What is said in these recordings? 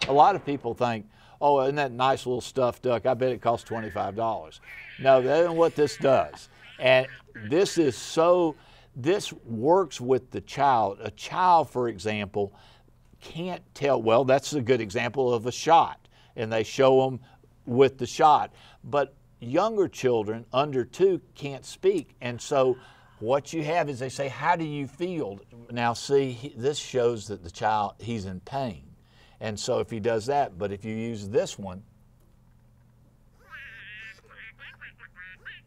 A lot of people think, oh, isn't that nice little stuffed duck? I bet it costs $25. No, that isn't what this does. And this works with the child. A child, for example, can't tell, well, that's a good example of a shot, and they show them with the shot. But younger children, under 2, can't speak, and so what you have is they say, how do you feel? Now see, this shows that the child, he's in pain. And so if he does that, but if you use this one,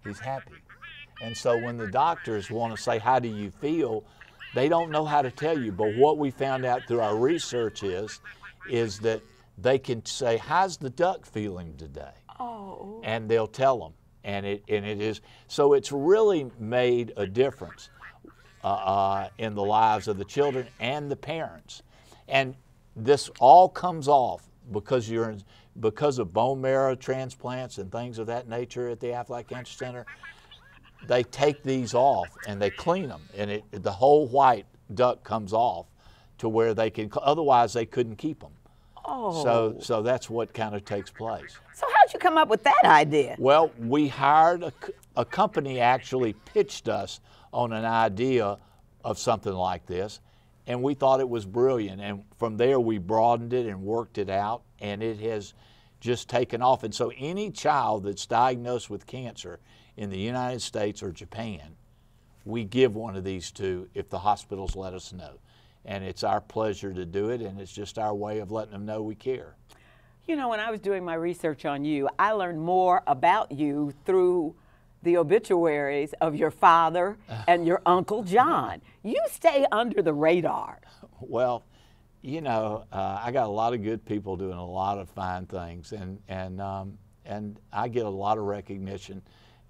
he's happy. And so when the doctors want to say, how do you feel? They don't know how to tell you. But what we found out through our research is that they can say, how's the duck feeling today? Oh. And they'll tell them. And it is, so it's really made a difference in the lives of the children and the parents. And this all comes off because of bone marrow transplants and things of that nature at the Aflac Cancer Center. They take these off and they clean them, and the whole white duck comes off to where they can, otherwise they couldn't keep them. Oh. So that's what kind of takes place. So how'd you come up with that idea? Well, we hired a company actually pitched us on an idea of something like this, and we thought it was brilliant. And from there we broadened it and worked it out, and it has just taken off. And so any child that's diagnosed with cancer in the United States or Japan, we give one of these to if the hospitals let us know. And it's our pleasure to do it, and it's just our way of letting them know we care. You know, when I was doing my research on you, I learned more about you through the obituaries of your father and your Uncle John. You stay under the radar. Well, you know, I got a lot of good people doing a lot of fine things, and I get a lot of recognition,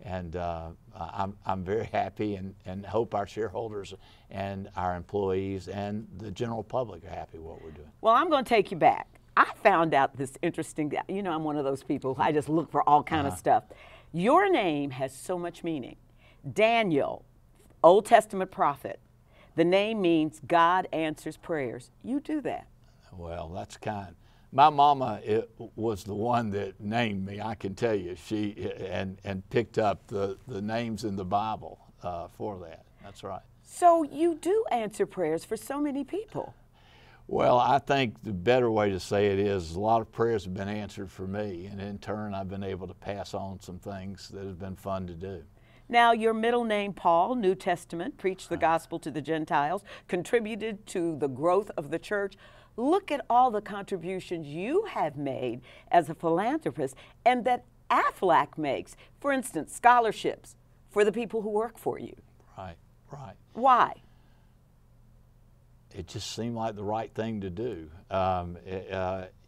and I'm very happy, and hope our shareholders and our employees and the general public are happy with what we're doing. Well, I'm going to take you back. I found out this interesting, you know, I'm one of those people who I just look for all kind of stuff. Your name has so much meaning. Daniel, Old Testament prophet. The name means God answers prayers. You do that. Well, that's kind. My mama was the one that named me, I can tell you. She and picked up the names in the Bible for that. That's right. So you do answer prayers for so many people. Well, I think the better way to say it is a lot of prayers have been answered for me, and in turn I've been able to pass on some things that have been fun to do. Now, your middle name, Paul, New Testament, preached the gospel to the Gentiles, contributed to the growth of the church. Look at all the contributions you have made as a philanthropist and that Aflac makes. For instance, scholarships for the people who work for you. Right, right. Why? It just seemed like the right thing to do.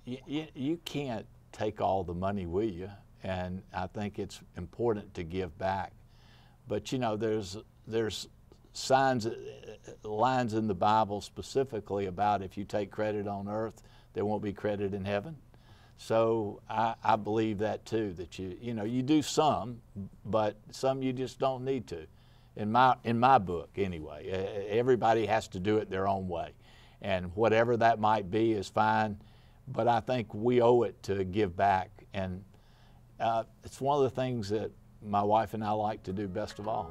You can't take all the money with you, and I think it's important to give back. But you know, there's lines in the Bible specifically about if you take credit on earth, there won't be credit in heaven. So I believe that too, that you know, you do some, but some you just don't need to. In my book, anyway, everybody has to do it their own way, and whatever that might be is fine. But I think we owe it to give back, and it's one of the things that my wife and I like to do best of all.